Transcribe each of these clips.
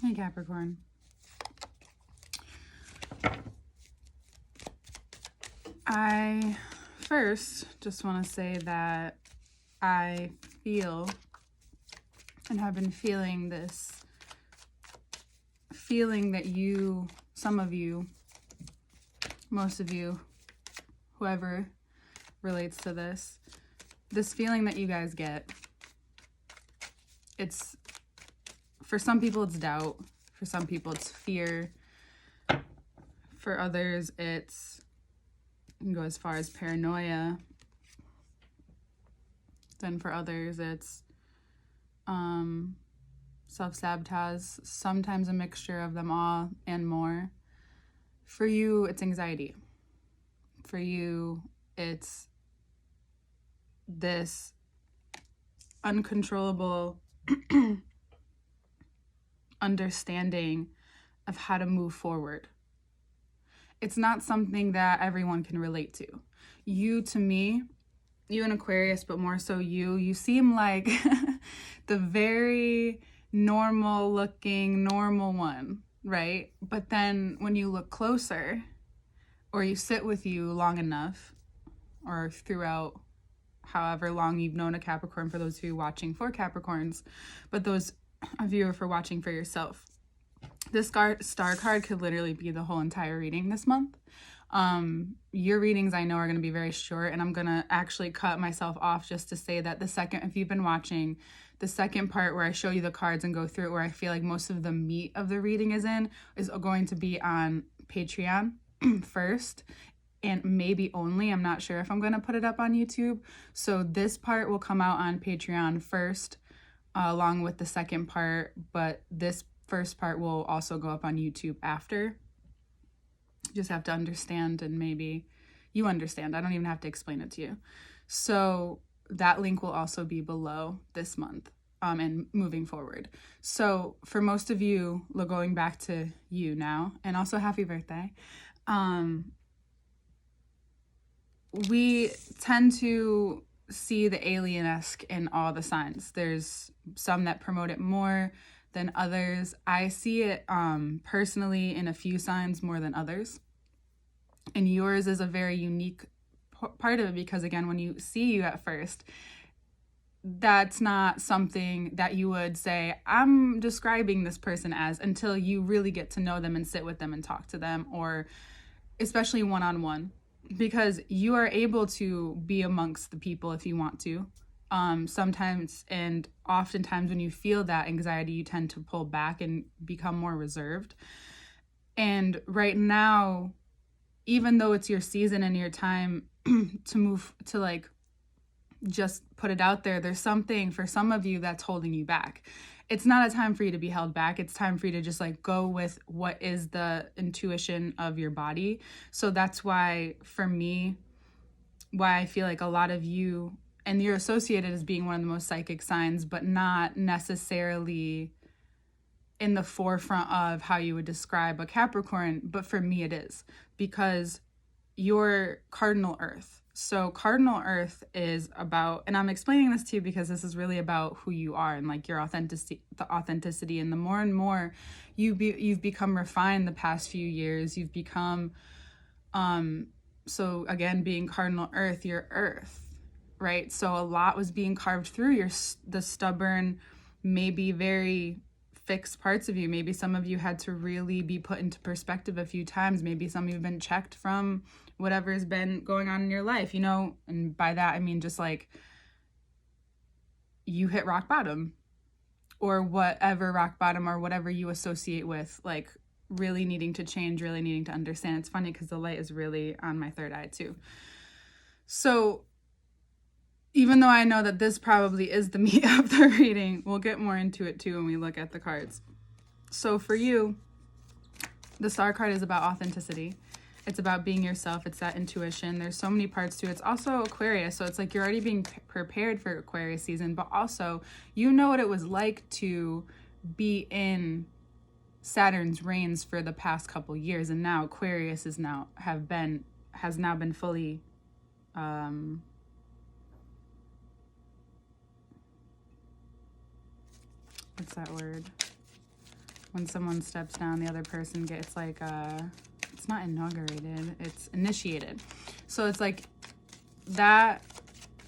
Hey, Capricorn. I first just want to say that I feel and have been feeling this feeling that you, some of you, most of you, whoever relates to this feeling that you guys get. It's, for some people it's doubt, for some people it's fear, for others it's, you can go as far as paranoia, then for others it's self-sabotage, sometimes a mixture of them all and more. For you, it's anxiety. For you, it's this uncontrollable understanding of how to move forward. It's not something that everyone can relate to. You, to me, you and Aquarius, but more so you seem like the very normal looking, normal one, right? But then when you look closer, or you sit with you long enough, or throughout however long you've known a Capricorn, for those of you watching for Capricorns, but those of you for watching for yourself, this star card could literally be the whole entire reading this month. Your readings I know are going to be very short, and I'm going to actually cut myself off just to say that the second, if you've been watching, the second part where I show you the cards and go through it, where I feel like most of the meat of the reading is going to be on Patreon first, and maybe only. I'm not sure if I'm going to put it up on YouTube. So this part will come out on Patreon first, along with the second part, but this first part will also go up on YouTube after. You just have to understand, and maybe you understand. I don't even have to explain it to you. So that link will also be below this month, and moving forward. So for most of you, going back to you now, and also happy birthday, we tend to see the alien-esque in all the signs. There's some that promote it more than others. I see it personally in a few signs more than others. And yours is a very unique part of it because, again, when you see you at first, that's not something that you would say, I'm describing this person as, until you really get to know them and sit with them and talk to them, or especially one-on-one, because you are able to be amongst the people if you want to. Sometimes and oftentimes when you feel that anxiety, you tend to pull back and become more reserved. And right now, even though it's your season and your time to move, to like just put it out there, there's something for some of you that's holding you back. It's not a time for you to be held back. It's time for you to just like go with what is the intuition of your body. So that's why, for me, why I feel like a lot of you, and you're associated as being one of the most psychic signs, but not necessarily in the forefront of how you would describe a Capricorn. But for me, it is, because you're cardinal earth. So cardinal earth is about, and I'm explaining this to you because this is really about who you are and like your authenticity. And the more and more you've become refined the past few years, you've become, so again, being cardinal earth, your earth, right? So a lot was being carved through the stubborn, maybe very fixed parts of you. Maybe some of you had to really be put into perspective a few times. Maybe some of you have been checked from whatever's been going on in your life, and by that I mean just like you hit rock bottom, or whatever rock bottom or whatever you associate with like really needing to change, really needing to understand. It's funny because the light is really on my third eye too. So even though I know that this probably is the meat of the reading, we'll get more into it too when we look at the cards. So for you, the star card is about authenticity. It's about being yourself. It's that intuition. There's so many parts to it. It's also Aquarius. So it's like you're already being prepared for Aquarius season, but also you know what it was like to be in Saturn's reigns for the past couple years. And now Aquarius has now been fully, what's that word? when someone steps down, the other person gets, it's like, it's not inaugurated, it's initiated. So it's like that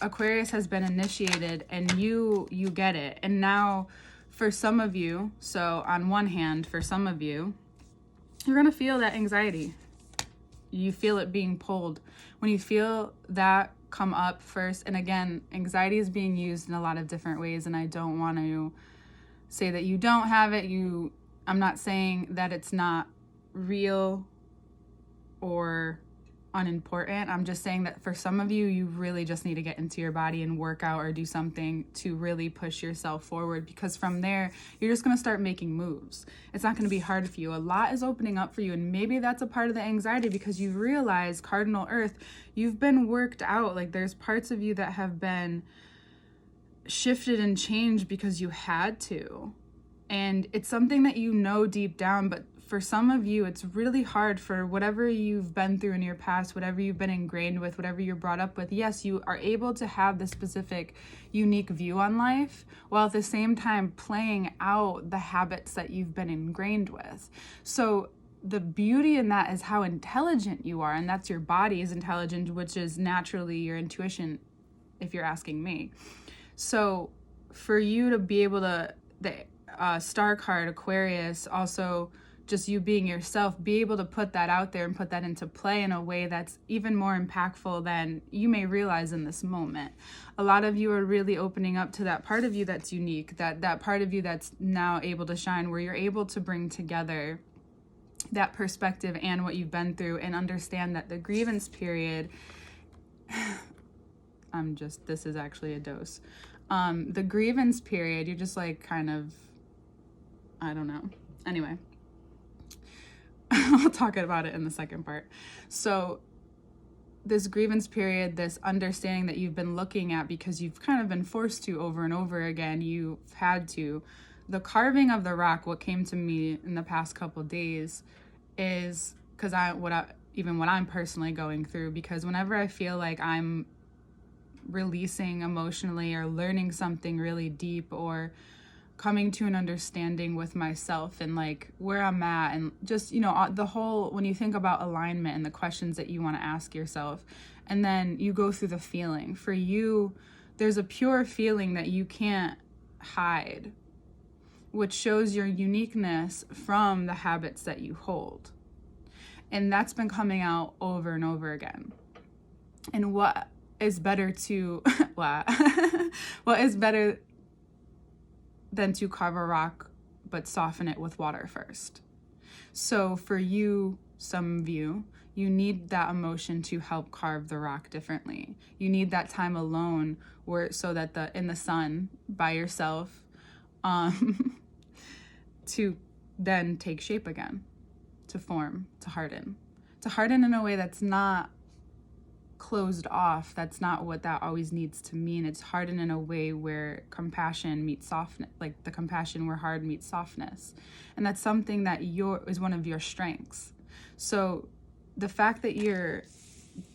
Aquarius has been initiated and you get it. And now for some of you, so on one hand, for some of you, you're going to feel that anxiety. You feel it being pulled. When you feel that come up first, and again, anxiety is being used in a lot of different ways, and I don't want to say that you don't have it. I'm not saying that it's not real or unimportant. I'm just saying that for some of you, you really just need to get into your body and work out or do something to really push yourself forward, because from there, you're just going to start making moves. It's not going to be hard for you. A lot is opening up for you, and maybe that's a part of the anxiety because you realize, Cardinal Earth, you've been worked out. Like there's parts of you that have been shifted and changed because you had to. And it's something that you know deep down, but for some of you, it's really hard for whatever you've been through in your past, whatever you've been ingrained with, whatever you're brought up with. Yes, you are able to have this specific, unique view on life, while at the same time playing out the habits that you've been ingrained with. So the beauty in that is how intelligent you are, and that's your body is intelligent, which is naturally your intuition, if you're asking me. So for you to be able to, the star card, Aquarius, also just you being yourself, be able to put that out there and put that into play in a way that's even more impactful than you may realize in this moment. A lot of you are really opening up to that part of you that's unique, that part of you that's now able to shine, where you're able to bring together that perspective and what you've been through and understand that the grievance period, this is actually a dose. The grievance period, you're just like kind of, I don't know. Anyway, I'll talk about it in the second part. So this grievance period, this understanding that you've been looking at because you've kind of been forced to over and over again, you've had to. The carving of the rock, what came to me in the past couple of days is because what I'm personally going through, because whenever I feel like I'm releasing emotionally or learning something really deep or coming to an understanding with myself and like where I'm at, and just, the whole, when you think about alignment and the questions that you want to ask yourself, and then you go through the feeling. For you, there's a pure feeling that you can't hide, which shows your uniqueness from the habits that you hold. And that's been coming out over and over again. And what is better to, what is better than to carve a rock but soften it with water first? So for you, some of you, you need that emotion to help carve the rock differently. You need that time alone so that in the sun by yourself, to then take shape again, to form, to harden in a way that's not closed off. That's not what that always needs to mean. It's hardened in a way where compassion meets softness, like the compassion where hard meets softness. And that's something that is one of your strengths. So the fact that you're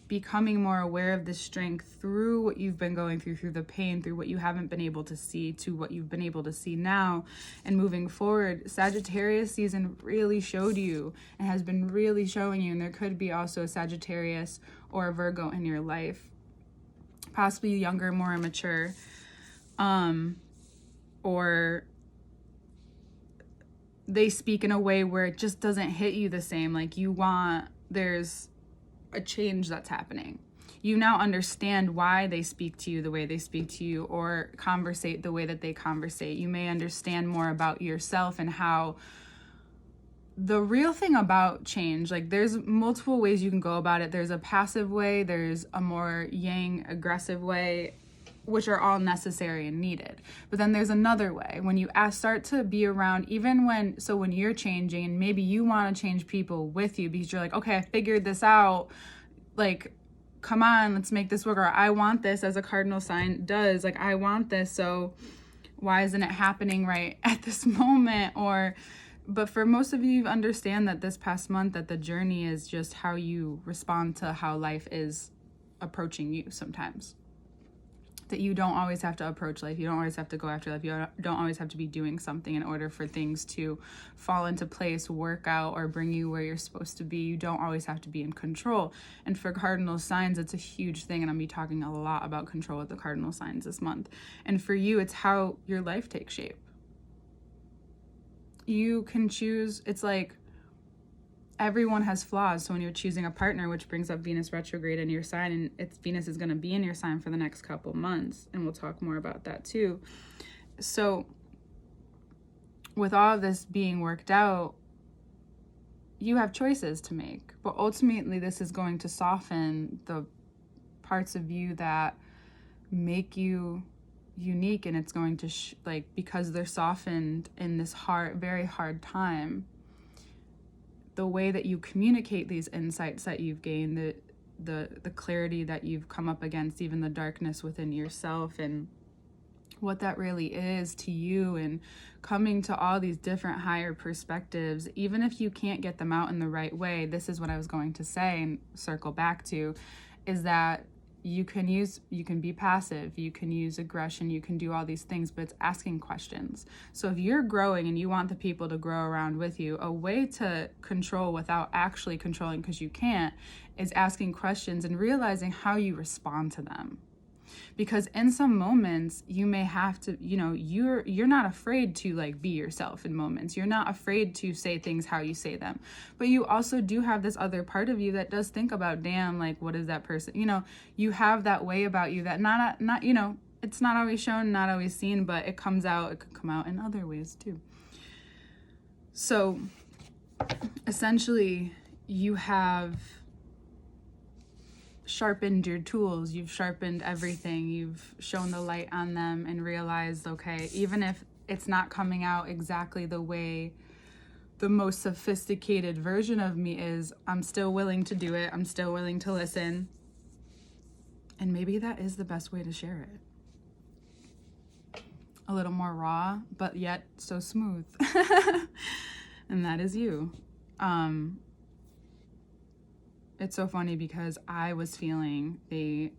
becoming more aware of this strength through what you've been going through the pain, through what you haven't been able to see, to what you've been able to see now, and moving forward, Sagittarius season really showed you and has been really showing you, and there could be also a Sagittarius or a Virgo in your life, possibly younger, more immature, or they speak in a way where it just doesn't hit you the same. Like there's a change that's happening. You now understand why they speak to you the way they speak to you, or conversate the way that they conversate. You may understand more about yourself and how the real thing about change, like there's multiple ways you can go about it. There's a passive way, there's a more yang aggressive way, which are all necessary and needed. But then there's another way when you start to be around, when you're changing and maybe you want to change people with you because you're like, okay, I figured this out. Like, come on, let's make this work. Or I want this, as a cardinal sign does. Like, I want this. So why isn't it happening right at this moment? But for most of you understand that this past month, that the journey is just how you respond to how life is approaching you sometimes. that you don't always have to approach life. You don't always have to go after life. You don't always have to be doing something in order for things to fall into place, work out, or bring you where you're supposed to be. You don't always have to be in control. And for cardinal signs, it's a huge thing. And I'm going to be talking a lot about control with the cardinal signs this month. And for you, it's how your life takes shape. You can choose. It's like everyone has flaws. So when you're choosing a partner, which brings up Venus retrograde in your sign, and Venus is going to be in your sign for the next couple months, and we'll talk more about that too. So with all of this being worked out, you have choices to make, but ultimately this is going to soften the parts of you that make you unique, and it's going to because they're softened in this very hard time, the way that you communicate these insights that you've gained, the clarity that you've come up against, even the darkness within yourself, and what that really is to you, and coming to all these different higher perspectives, even if you can't get them out in the right way. This is what I was going to say and circle back to, is that you can be passive, you can use aggression, you can do all these things, but it's asking questions. So if you're growing and you want the people to grow around with you, a way to control without actually controlling, because you can't, is asking questions and realizing how you respond to them. Because in some moments you may have to, you're not afraid to be yourself in moments. You're not afraid to say things how you say them. But you also do have this other part of you that does think about, damn, what is that person? You have that way about you that not it's not always shown, not always seen, but it comes out. It could come out in other ways too. So essentially you have sharpened your tools, you've sharpened everything, you've shown the light on them and realized, okay, even if it's not coming out exactly the way the most sophisticated version of me is, I'm still willing to do it, I'm still willing to listen, and maybe that is the best way to share it. A little more raw, but yet so smooth. And that is you. It's so funny because I was feeling that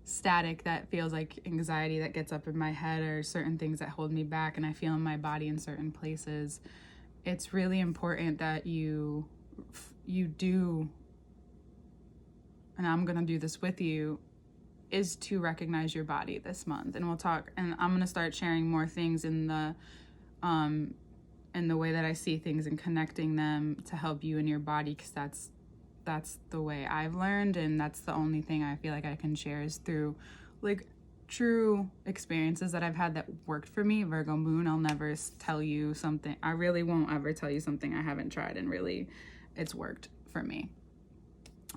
static that feels like anxiety that gets up in my head, or certain things that hold me back, and I feel in my body in certain places. It's really important that you do, and I'm going to do this with you, is to recognize your body this month. And we'll talk, and I'm going to start sharing more things in the way that I see things and connecting them to help you in your body, because that's the way I've learned, and that's the only thing I feel like I can share is through true experiences that I've had that worked for me. Virgo moon, I'll never tell you something. I really won't ever tell you something I haven't tried and really it's worked for me.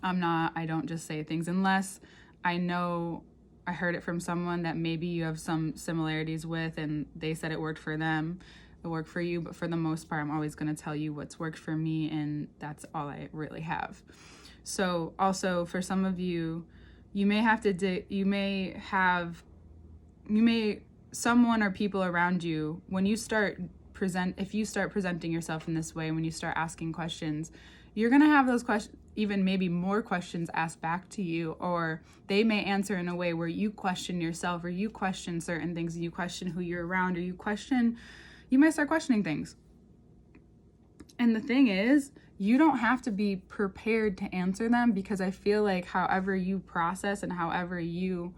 I don't just say things unless I know I heard it from someone that maybe you have some similarities with and they said it worked for them. It worked for you, but for the most part, I'm always going to tell you what's worked for me, and that's all I really have. So also for some of you, you may have to someone or people around you, when you start if you start presenting yourself in this way, when you start asking questions, you're going to have those questions, even maybe more questions asked back to you, or they may answer in a way where you question yourself, or you question certain things, and you question who you're around, or you might start questioning things. And the thing is, you don't have to be prepared to answer them, because I feel like however you process and however you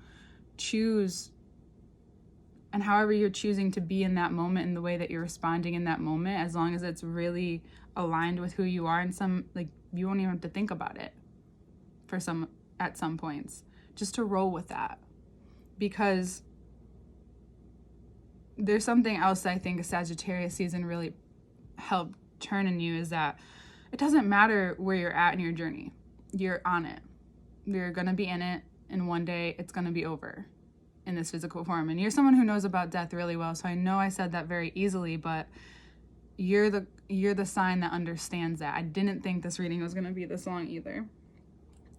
choose and however you're choosing to be in that moment and the way that you're responding in that moment, as long as it's really aligned with who you are, and you won't even have to think about it at some points, just to roll with that. Because there's something else I think a Sagittarius season really helped turn in you, is that it doesn't matter where you're at in your journey. You're on it. You're going to be in it, and one day it's going to be over in this physical form. And you're someone who knows about death really well, so I know I said that very easily, but you're the sign that understands that. I didn't think this reading was going to be this long either,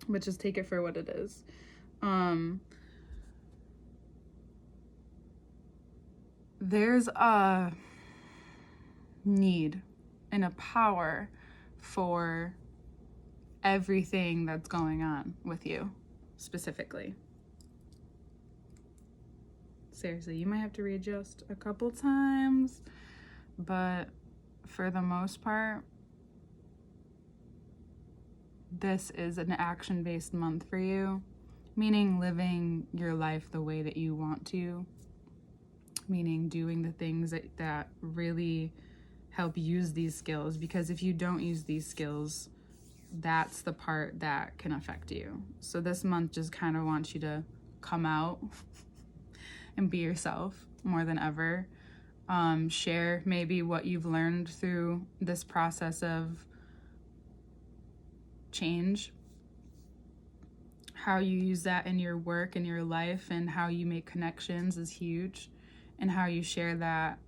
but just take it for what it is. There's a need and a power for everything that's going on with you specifically. Seriously, you might have to readjust a couple times, but for the most part, this is an action-based month for you, meaning living your life the way that you want to, meaning doing the things that really help use these skills, because if you don't use these skills, that's the part that can affect you. So this month just kind of wants you to come out and be yourself more than ever. Share maybe what you've learned through this process of change, how you use that in your work and your life, and how you make connections is huge, and how you share that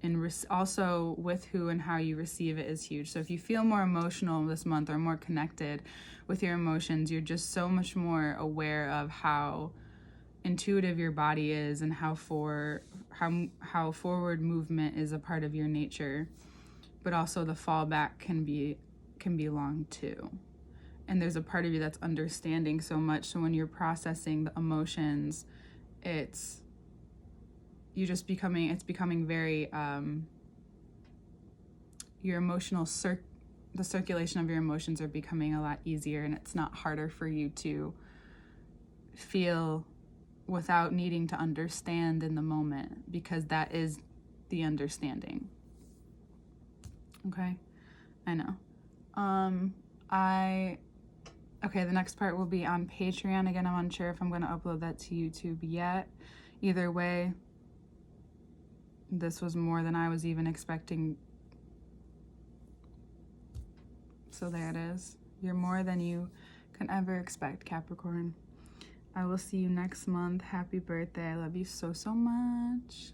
and also with who and how you receive it is huge. So if you feel more emotional this month or more connected with your emotions, you're just so much more aware of how intuitive your body is, and how forward movement is a part of your nature, but also the fallback can be long too. And there's a part of you that's understanding so much, so when you're processing the emotions, it's becoming very your emotional the circulation of your emotions are becoming a lot easier, and it's not harder for you to feel without needing to understand in the moment, because that is the understanding. Okay, I know. Okay, the next part will be on Patreon. Again, I'm unsure if I'm going to upload that to YouTube yet. Either way, this was more than I was even expecting. So there it is. You're more than you can ever expect, Capricorn. I will see you next month. Happy birthday. I love you so, so much.